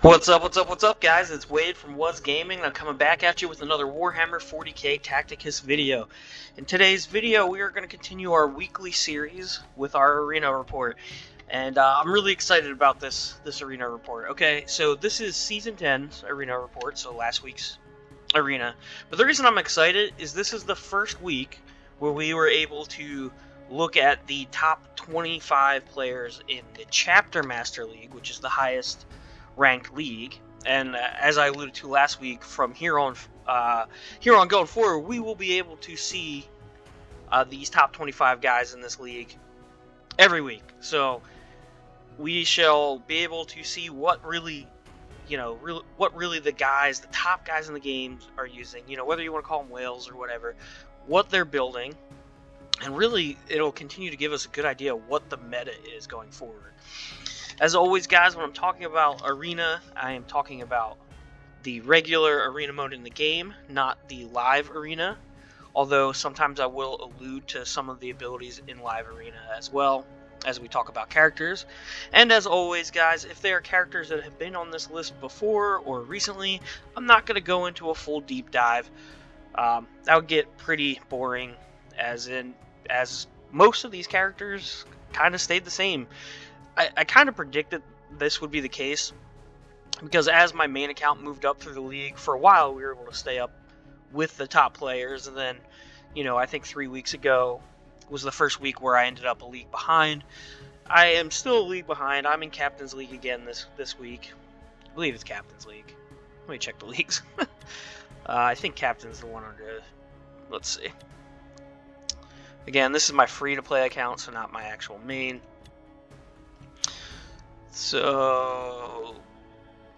What's up, guys? It's Wade from Was Gaming. I'm coming back at you with another Warhammer 40k Tacticus video. In today's video, we are going to continue our weekly series with our arena report. And I'm really excited about this arena report. Okay, so this is Season 10's arena report, so last week's arena. But the reason I'm excited is this is the first week where we were able to look at the top 25 players in the Chapter Master League, which is the highest ranked league. And as I alluded to last week, from here on going forward, we will be able to see these top 25 guys in this league every week. So we shall be able to see what really the top guys in the game are using. Whether you want to call them whales or whatever, what they're building. And really, it'll continue to give us a good idea of what the meta is going forward. As always, guys, when I'm talking about arena, I am talking about the regular arena mode in the game, not the live arena. Although sometimes I will allude to some of the abilities in live arena as well as we talk about characters. And as always, guys, if there are characters that have been on this list before or recently, I'm not going to go into a full deep dive. That would get pretty boring, as most of these characters kind of stayed the same. I kind of predicted this would be the case, because as my main account moved up through the league, for a while we were able to stay up with the top players, and then, I think 3 weeks ago was the first week where I ended up a league behind. I am still a league behind. I'm in Captain's League again this week. I believe it's Captain's League. Let me check the leagues. I think Captain's the one under... Let's see. Again, this is my free-to-play account, so not my actual main. So,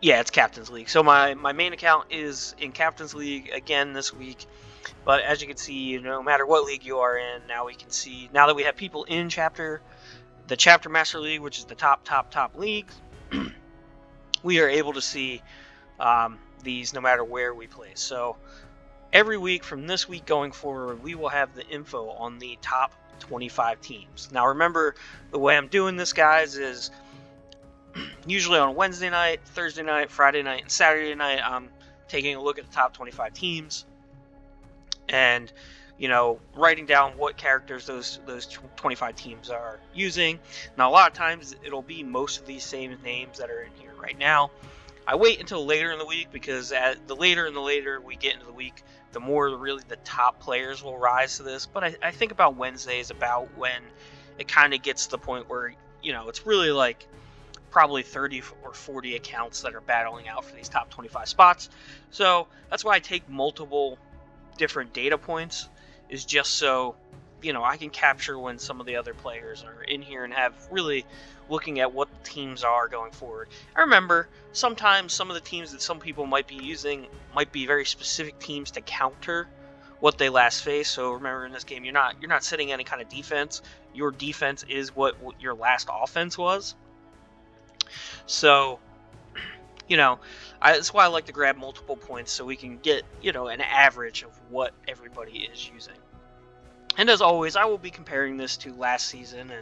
yeah, it's Captain's League. So my main account is in Captain's League again this week. But as you can see, no matter what league you are in, now we can see, now that we have people in the Chapter Master League, which is the top leagues, we are able to see these no matter where we play. So every week from this week going forward, we will have the info on the top 25 teams. Now remember, the way I'm doing this, guys, is usually on Wednesday night, Thursday night, Friday night, and Saturday night, I'm taking a look at the top 25 teams and, writing down what characters those 25 teams are using. Now, a lot of times it'll be most of these same names that are in here right now. I wait until later in the week, because the later we get into the week, the more really the top players will rise to this. But I think about Wednesday is about when it kind of gets to the point where, it's really like probably 30 or 40 accounts that are battling out for these top 25 spots. So that's why I take multiple different data points, is just so I can capture when some of the other players are in here and have really looking at what the teams are going forward. I remember sometimes some of the teams that some people might be using might be very specific teams to counter what they last faced. So remember, in this game, you're not setting any kind of defense. Your defense is what your last offense was. So, that's why I like to grab multiple points, so we can get, an average of what everybody is using. And as always, I will be comparing this to last season,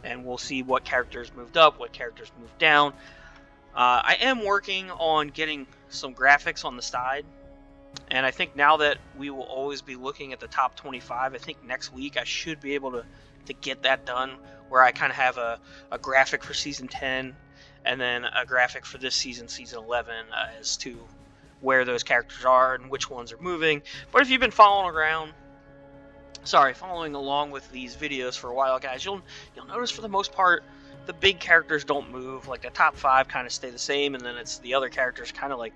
and we'll see what characters moved up, what characters moved down. I am working on getting some graphics on the side, and I think now that we will always be looking at the top 25, I think next week I should be able to get that done, where I kind of have a graphic for Season 10, and then a graphic for this season, Season 11, as to where those characters are and which ones are moving. But if you've been following along with these videos for a while, guys, you'll notice for the most part, the big characters don't move. Like the top 5 kind of stay the same, and then it's the other characters kind of like,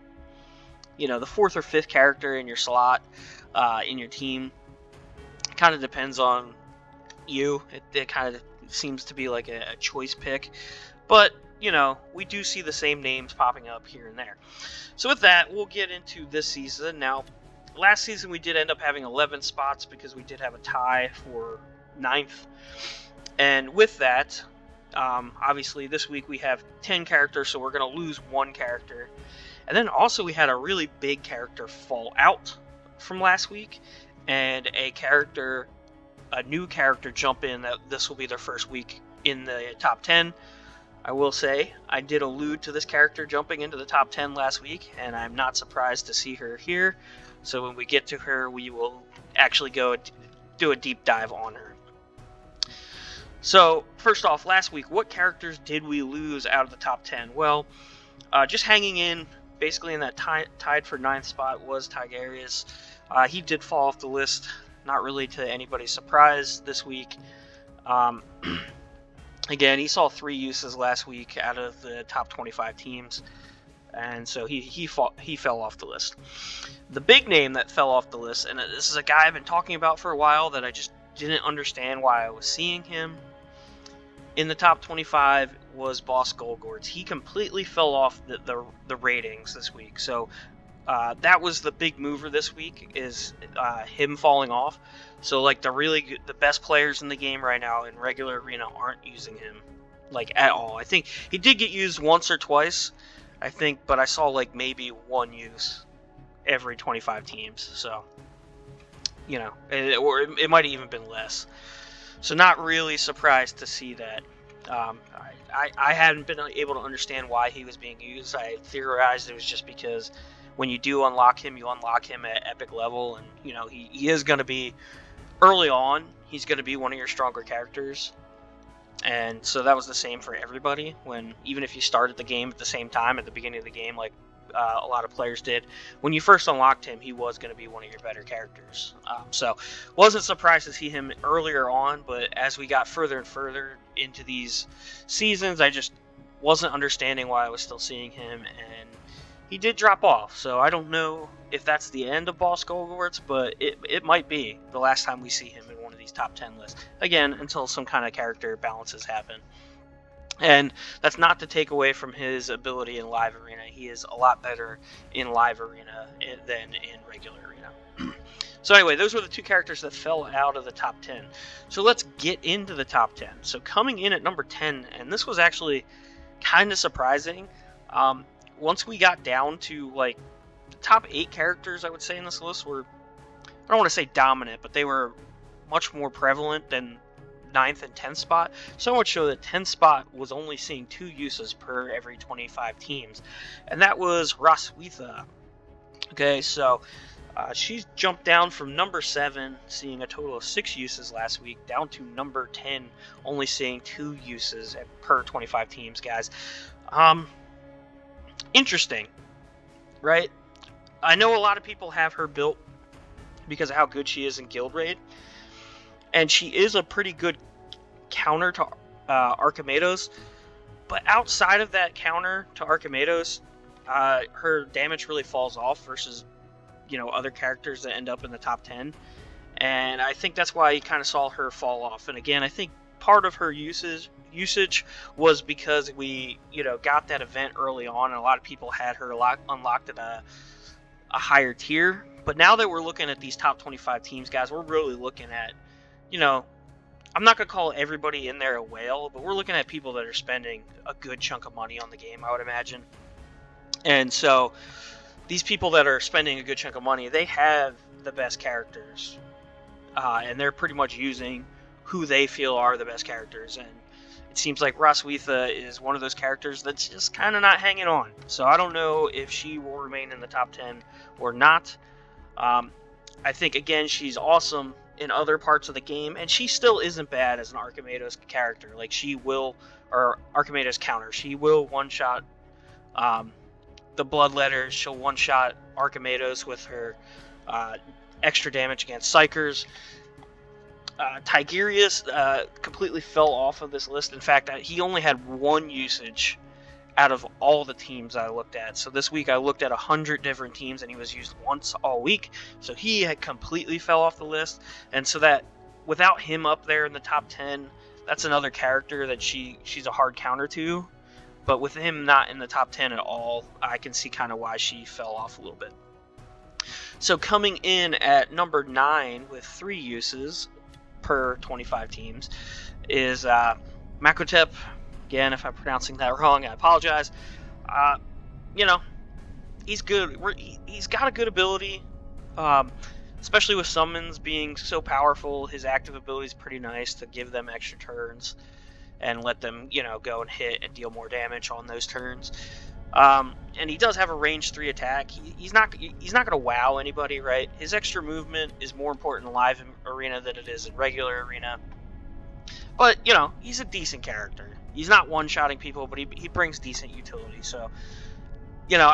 the 4th or 5th character in your slot, in your team. Kind of depends on you. It kind of seems to be like a choice pick. But we do see the same names popping up here and there. So with that, we'll get into this season. Now, last season we did end up having 11 spots, because we did have a tie for 9th. And with that, obviously this week we have 10 characters, so we're going to lose 1 character. And then also we had a really big character fall out from last week, and a new character jump in. That this will be their first week in the top 10. I will say, I did allude to this character jumping into the top 10 last week, and I'm not surprised to see her here. So when we get to her, we will actually go do a deep dive on her. So, first off, last week, what characters did we lose out of the top 10? Well, just hanging in, basically in that tied for 9th spot, was Tigerius. He did fall off the list, not really to anybody's surprise this week. Again, he saw 3 uses last week out of the top 25 teams, and so he fell off the list. The big name that fell off the list, and this is a guy I've been talking about for a while that I just didn't understand why I was seeing him in the top 25, was Boss Golgorts. He completely fell off the ratings this week, so that was the big mover this week, is him falling off. So like the best players in the game right now in regular arena aren't using him like at all. I think he did get used once or twice, I think, but I saw like maybe 1 use every 25 teams. So or it might have even been less. So not really surprised to see that. I hadn't been able to understand why he was being used. I theorized it was just because when you do unlock him, you unlock him at epic level, and he is going to be early on. He's going to be one of your stronger characters, and so that was the same for everybody. Even if you started the game at the same time at the beginning of the game, like a lot of players did, when you first unlocked him, he was going to be one of your better characters. So wasn't surprised to see him earlier on, but as we got further and further into these seasons, I just wasn't understanding why I was still seeing him, and he did drop off. So I don't know if that's the end of Boss Golgorts, but it might be the last time we see him in one of these top 10 lists. Again, until some kind of character balances happen. And that's not to take away from his ability in live arena. He is a lot better in live arena than in regular arena. So anyway, those were the 2 characters that fell out of the top 10. So let's get into the top 10. So coming in at number 10, and this was actually kind of surprising. Once we got down to like the top 8 characters, I would say in this list were, I don't want to say dominant, but they were much more prevalent than 9th and 10th spot. So much so that 10th spot was only seeing 2 uses per every 25 teams, and that was Roswitha. Okay, so she's jumped down from number 7, seeing a total of 6 uses last week, down to number 10, only seeing 2 uses per 25 teams, guys. Interesting, right? I know a lot of people have her built because of how good she is in Guild Raid, and she is a pretty good counter to Archimedos, but outside of that counter to Archimedos, her damage really falls off versus other characters that end up in the top 10, and I think that's why you kind of saw her fall off. And again, I think part of her usage was because we got that event early on, and a lot of people had her unlocked at a higher tier. But now that we're looking at these top 25 teams, guys, we're really looking at, I'm not going to call everybody in there a whale, but we're looking at people that are spending a good chunk of money on the game, I would imagine. And so these people that are spending a good chunk of money, they have the best characters, and they're pretty much using who they feel are the best characters. And it seems like Roswitha is one of those characters that's just kind of not hanging on. So I don't know if she will remain in the top 10 or not. I think, again, she's awesome in other parts of the game, and she still isn't bad as an Archimedos character. Like, or Archimedos counter. She will one-shot the Bloodletters. She'll one-shot Archimedos with her extra damage against Psychers. Tigerius completely fell off of this list. In fact, he only had 1 usage out of all the teams I looked at. So this week I looked at 100 different teams, and he was used once all week. So he had completely fell off the list. And so that without him up there in the top 10, that's another character that she's a hard counter to. But with him not in the top 10 at all, I can see kind of why she fell off a little bit. So coming in at number 9 with 3 uses per 25 teams is Makotep. Again, if I'm pronouncing that wrong, I apologize. He's good. He's got a good ability, especially with summons being so powerful. His active ability is pretty nice to give them extra turns. and let them, you know, go and hit and deal more damage on those turns. And he does have a range 3 attack. He's not going to wow anybody, right? His extra movement is more important in live arena than it is in regular arena. But, you know, he's a decent character. He's not one-shotting people, but he brings decent utility. So, you know,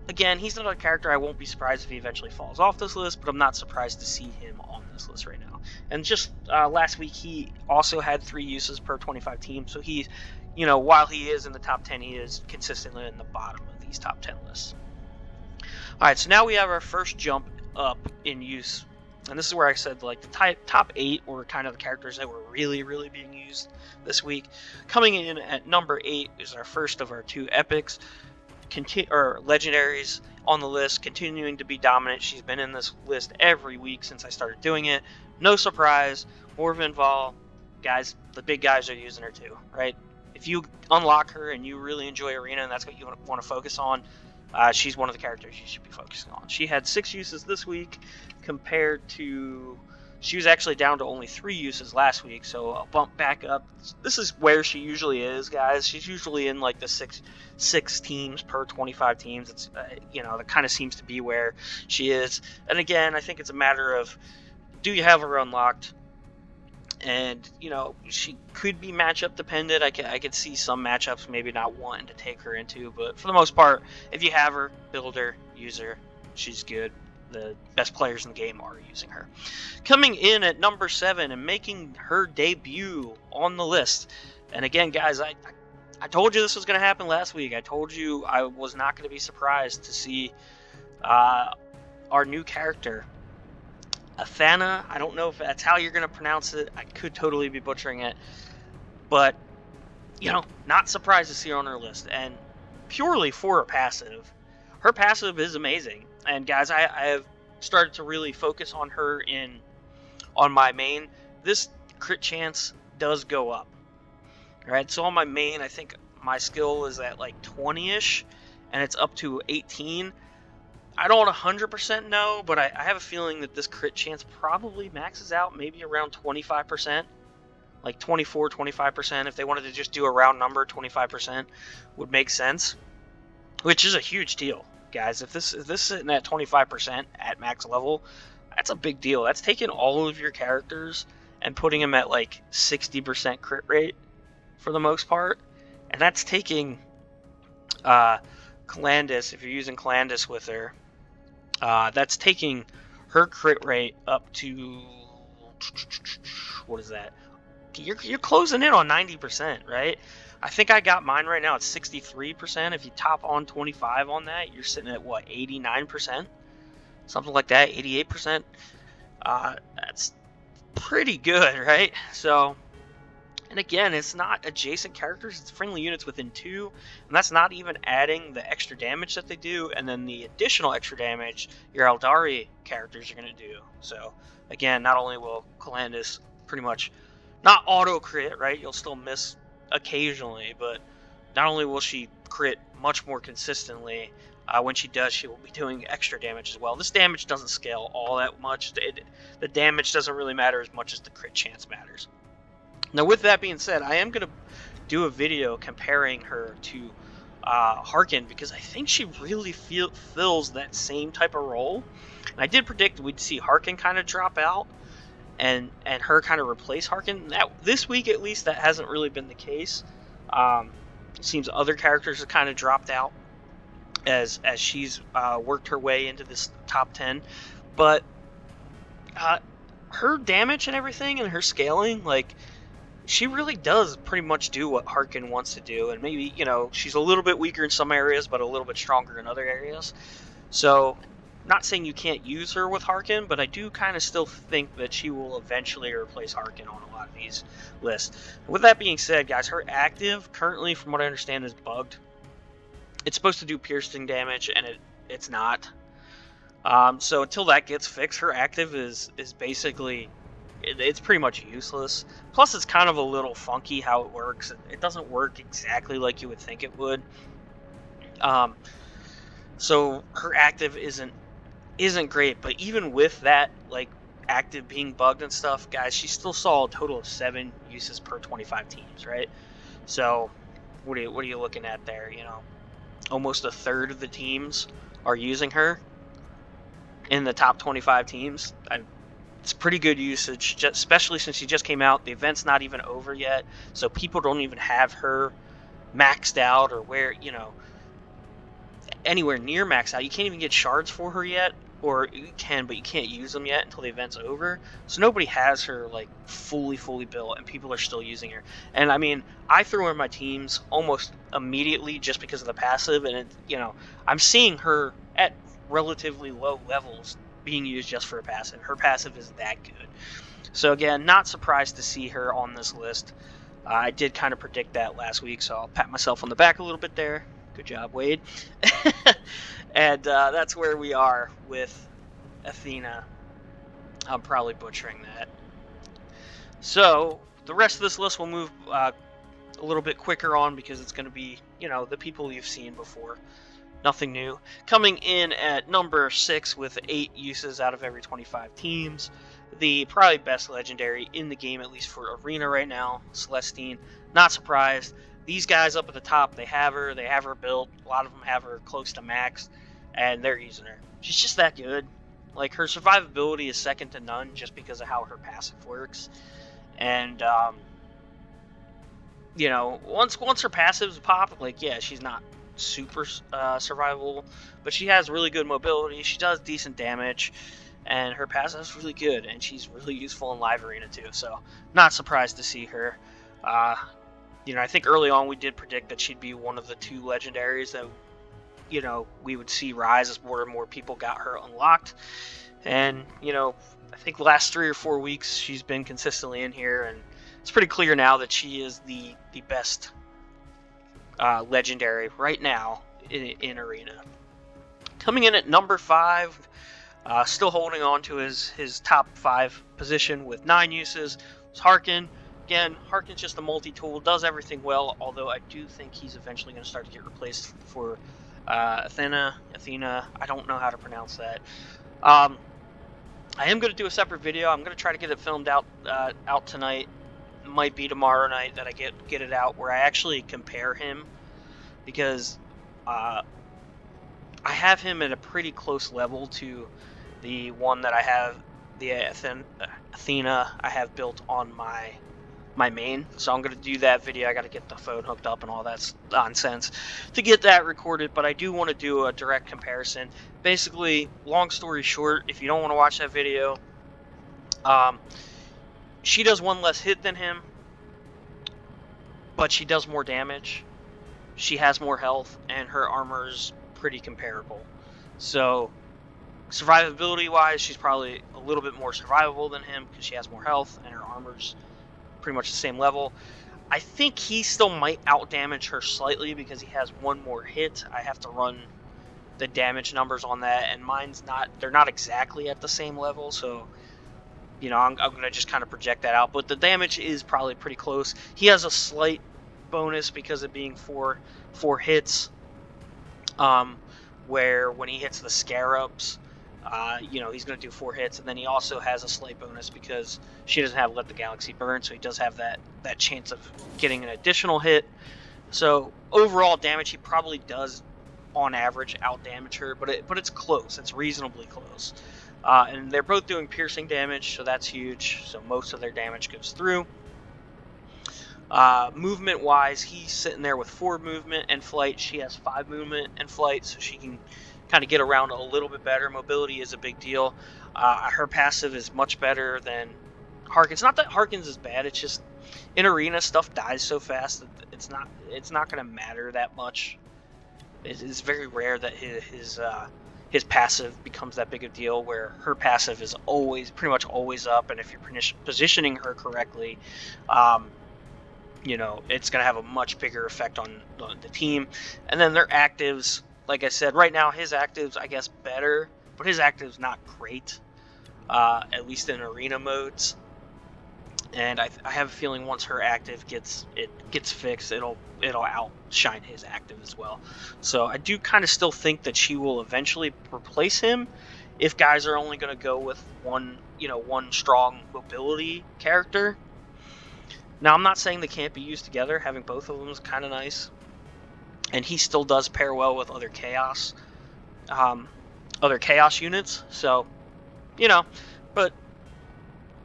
again, he's another character I won't be surprised if he eventually falls off this list, but I'm not surprised to see him on this list right now. And just last week, he also had 3 uses per 25 teams. So he's, you know, while he is in the top 10, he is consistently in the bottom of these top 10 lists. All right, so now we have our first jump up in use. And this is where I said, like, the top 8 were kind of the characters that were really, really being used this week. Coming in at number 8 is our first of our 2 epics, or legendaries on the list, continuing to be dominant. She's been in this list every week since I started doing it. No surprise, Morvenval, guys, the big guys are using her too, right? If you unlock her and you really enjoy Arena and that's what you want to focus on, she's one of the characters you should be focusing on. She had 6 uses this week compared to... She was actually down to only 3 uses last week, so I'll bump back up. This is where she usually is, guys. She's usually in like the six teams per 25 teams. It's you know, that kind of seems to be where she is. And again, I think it's a matter of, do you have her unlocked? And, you know, she could be matchup dependent. I could see some matchups maybe not wanting to take her into, but for the most part, if you have her, build her, use her. She's good. The best players in the game are using her. Coming in at number 7 and making her debut on the list. And again, guys, I told you this was going to happen last week. I told you I was not going to be surprised to see our new character, Athena. I don't know if that's how you're going to pronounce it. I could totally be butchering it. But, you know, not surprised to see her on her list. And purely for her passive. Her passive is amazing. And guys, I have started to really focus on her on my main. This crit chance does go up. Alright, so on my main, I think my skill is at like 20-ish, and it's up to 18. I don't 100% know, but I have a feeling that this crit chance probably maxes out maybe around 25%. Like 24, 25%. If they wanted to just do a round number, 25% would make sense. Which is a huge deal, guys. If this is sitting at 25% at max level, that's a big deal. That's taking all of your characters and putting them at like 60% crit rate for the most part. And that's taking Calandis, if you're using Calandis with her, that's taking her crit rate up to, what is that? You're closing in on 90%, right? I think I got mine right now at 63%. If you top on 25 on that, you're sitting at what, 89%? Something like that, 88%. That's pretty good, right? So, and again, it's not adjacent characters, it's friendly units within 2, and that's not even adding the extra damage that they do, and then the additional extra damage your Eldari characters are going to do. So, again, not only will Calandis pretty much not auto crit, right? You'll still miss occasionally, but not only will she crit much more consistently, when she does, she will be doing extra damage as well. This damage doesn't scale all that much. The damage doesn't really matter as much as the crit chance matters. Now, with that being said, I am going to do a video comparing her to Harkin, because I think she really fills that same type of role. And I did predict we'd see Harkin kind of drop out and her kind of replace Harkin. This week, at least, that hasn't really been the case. It seems other characters have kind of dropped out as she's worked her way into this top 10. But her damage and everything and her scaling, like, she really does pretty much do what Harkin wants to do. And maybe, you know, she's a little bit weaker in some areas, but a little bit stronger in other areas. So, not saying you can't use her with Harkin, but I do kind of still think that she will eventually replace Harkin on a lot of these lists. With that being said, guys, her active currently, from what I understand, is bugged. It's supposed to do piercing damage, and it's not. So until that gets fixed, her active is basically, it's pretty much useless. Plus, it's kind of a little funky how it works. It doesn't work exactly like you would think it would. So her active isn't great, but even with that, like, active being bugged and stuff, guys, she still saw a total of 7 uses per 25 teams, right? So what are you looking at there? You know, almost a third of the teams are using her in the top 25 teams. It's pretty good usage, especially since she just came out. The event's not even over yet, so people don't even have her maxed out or anywhere near maxed out. You can't even get shards for her yet, or you can, but you can't use them yet until the event's over. So nobody has her like fully built, and people are still using her. And I mean, I threw her in my teams almost immediately just because of the passive, and I'm seeing her at relatively low levels being used just for a passive. Her passive is that good. So again, not surprised to see her on this list. I did kind of predict that last week, so I'll pat myself on the back a little bit there. Good job, Wade. And that's where we are with Athena. I'm probably butchering that. So the rest of this list will move a little bit quicker on because it's going to be, the people you've seen before. Nothing new. Coming in at number 6 with 8 uses out of every 25 teams. The probably best legendary in the game, at least for Arena right now, Celestine. Not surprised. These guys up at the top, they have her built. A lot of them have her close to max, and they're using her. She's just that good. Like, her survivability is second to none just because of how her passive works. And, once her passives pop, like, yeah, she's not super survivable, but she has really good mobility. She does decent damage, and her passive is really good, and she's really useful in live arena too. So not surprised to see her. I think early on we did predict that she'd be one of the 2 legendaries that we would see rise as more and more people got her unlocked. And I think the last 3 or 4 weeks she's been consistently in here, and it's pretty clear now that she is the best legendary right now in Arena. Coming in at number 5, still holding on to his top 5 position with 9 uses, is Harkin. Again, Harkin's just a multi-tool, does everything well, although I do think he's eventually going to start to get replaced for Athena, I don't know how to pronounce that. I am going to do a separate video. I'm going to try to get it filmed out tonight. It might be tomorrow night that I get it out, where I actually compare him, because I have him at a pretty close level to the one that I have, the Athena I have built on my main. So I'm going to do that video. I got to get the phone hooked up and all that nonsense to get that recorded, but I do want to do a direct comparison. Basically, long story short, if you don't want to watch that video, she does 1 less hit than him, but she does more damage. She has more health, and her armor's pretty comparable. So survivability wise, she's probably a little bit more survivable than him because she has more health and her armor's pretty much the same level. I think he still might outdamage her slightly because he has 1 more hit. I have to run the damage numbers on that, and they're not exactly at the same level, so I'm going to just kind of project that out, but the damage is probably pretty close. He has a slight bonus because of being 4 hits, where when he hits the scarabs, he's going to do 4 hits, and then he also has a slight bonus because she doesn't have Let the Galaxy Burn, so he does have that chance of getting an additional hit. So overall damage, he probably does, on average, outdamage her, but it's close. It's reasonably close. And they're both doing piercing damage, so that's huge. So most of their damage goes through. Movement-wise, he's sitting there with 4 movement and flight. She has 5 movement and flight, so she can kind of get around a little bit better. Mobility is a big deal. Her passive is much better than Harkin's. Not that Harkin's is bad. It's just in Arena, stuff dies so fast that it's not going to matter that much. It's very rare that his passive becomes that big a deal, where her passive is pretty much always up, and if you're positioning her correctly, it's going to have a much bigger effect on the team. And then their actives, like I said, right now his actives, I guess, better, but his active's not great, at least in Arena modes. And I have a feeling once her active gets fixed, it'll outshine his active as well. So I do kind of still think that she will eventually replace him if guys are only going to go with one one strong mobility character. Now, I'm not saying they can't be used together. Having both of them is kind of nice. And he still does pair well with other chaos units. So, but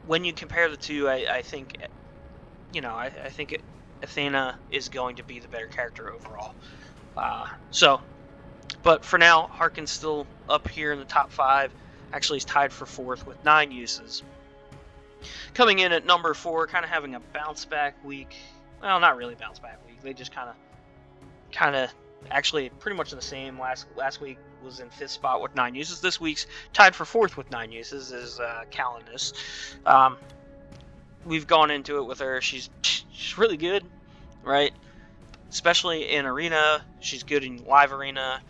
when you compare the two, I think, I think Athena is going to be the better character overall. But for now, Harkin's still up here in the top 5. Actually, he's tied for 4th with 9 uses. Coming in at number 4, kind of having a bounce back week. Well, not really bounce back week. They just kind of actually pretty much the same. Last week was in 5th spot with 9 uses. This week's tied for 4th with 9 uses is Calendus. We've gone into it with her. She's really good, right? Especially in arena. She's good in live arena.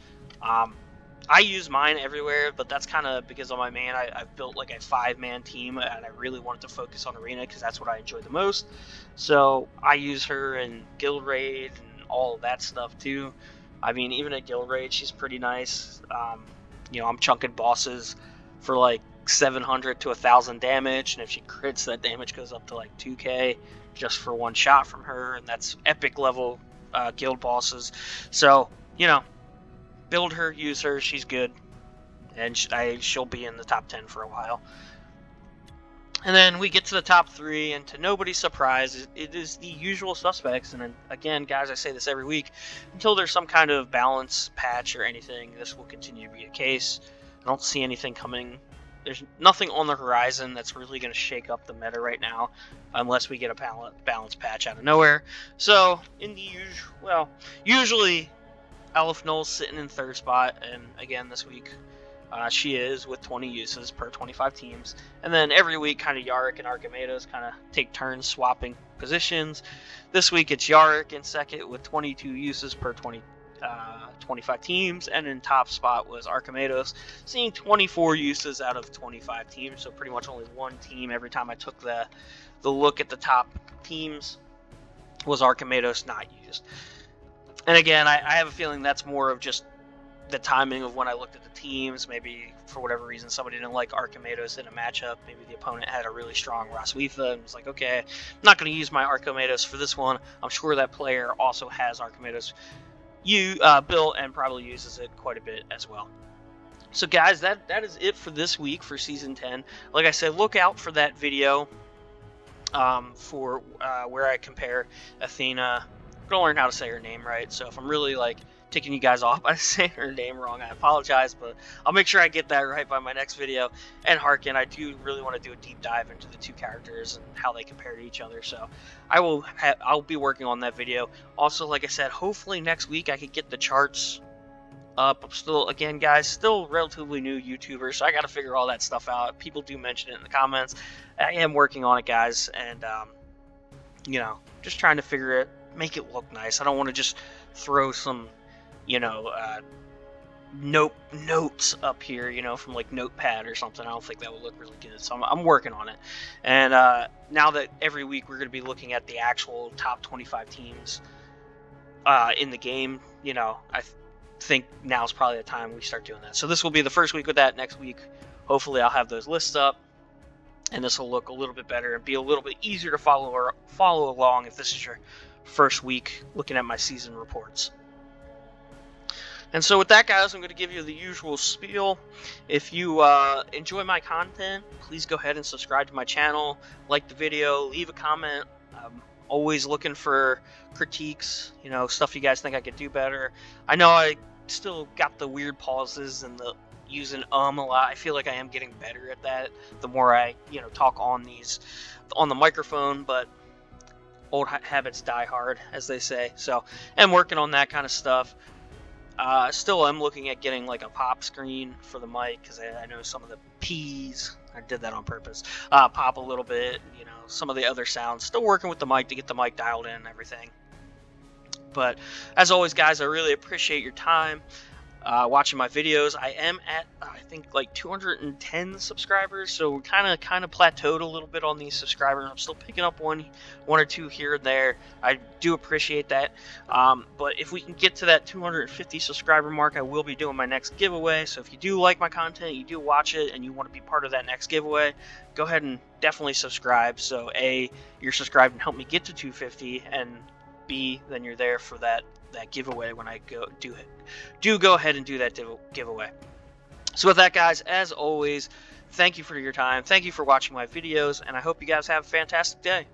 I use mine everywhere, but that's kind of because on my main, I've built like a 5-man team, and I really wanted to focus on arena because that's what I enjoy the most. So I use her in guild raid and all of that stuff too. I mean, even at guild raid, she's pretty nice. I'm chunking bosses for like 700 to 1,000 damage, and if she crits, that damage goes up to like 2k just for one shot from her, and that's epic level guild bosses. So build her, use her, she's good, and she'll be in the top 10 for a while. And then we get to the top 3, and to nobody's surprise, it is the usual suspects. And then, again, guys, I say this every week, until there's some kind of balance patch or anything, this will continue to be a case. I don't see anything coming. There's nothing on the horizon that's really going to shake up the meta right now, unless we get a balance patch out of nowhere. So, usually Elf Null's sitting in 3rd spot, and again this week she is with 20 uses per 25 teams. And then every week kind of Yarick and Archimedes kind of take turns swapping positions. This week it's Yarick in 2nd with 22 uses per 25 teams, and in top spot was Archimedes, seeing 24 uses out of 25 teams, so pretty much only one team every time I took the look at the top teams was Archimedes not used. And again, I have a feeling that's more of just the timing of when I looked at the teams. Maybe for whatever reason somebody didn't like Archimedes in a matchup. Maybe the opponent had a really strong Rasuitha and was like, okay, I'm not going to use my Archimedes for this one. I'm sure that player also has Archimedes built and probably uses it quite a bit as well. So guys, that is it for this week for Season 10. Like I said, look out for that video for where I compare Athena. I'm gonna learn how to say her name right, so if I'm really like ticking you guys off by saying her name wrong, I apologize, but I'll make sure I get that right by my next video. And Harkin, I do really want to do a deep dive into the two characters and how they compare to each other, so I'll be working on that video. Also, like I said, hopefully next week I could get the charts up. I'm still, again guys, still relatively new YouTuber, so I gotta figure all that stuff out. People do mention it in the comments. I am working on it, guys, and just trying to figure it, make it look nice. I don't want to just throw some notes up here, from like Notepad or something. I don't think that would look really good, so I'm working on it. And now that every week we're going to be looking at the actual top 25 teams in the game, I think now's probably the time we start doing that. So this will be the first week with that. Next week, hopefully I'll have those lists up, and this will look a little bit better and be a little bit easier to follow along if this is your first week looking at my season reports. And so with that, guys, I'm going to give you the usual spiel. If you enjoy my content, please go ahead and subscribe to my channel, like the video, leave a comment. I'm always looking for critiques, stuff you guys think I could do better. I know I still got the weird pauses and the using a lot. I feel like I am getting better at that the more I talk on the microphone, but old habits die hard, as they say. So I'm working on that kind of stuff. Still I'm looking at getting like a pop screen for the mic, because I know some of the P's, I did that on purpose, pop a little bit, some of the other sounds. Still working with the mic to get the mic dialed in and everything. But as always, guys, I really appreciate your time. watching my videos. I am at I think like 210 subscribers, so we're kind of plateaued a little bit on these subscribers. I'm still picking up one or two here and there. I do appreciate that. But if we can get to that 250 subscriber mark, I will be doing my next giveaway. So if you do like my content, you do watch it, and you want to be part of that next giveaway, go ahead and definitely subscribe. So A, you're subscribed and help me get to 250, and B, then you're there for that giveaway when I go ahead and do that giveaway. So with that, guys, as always, thank you for your time. Thank you for watching my videos, and I hope you guys have a fantastic day.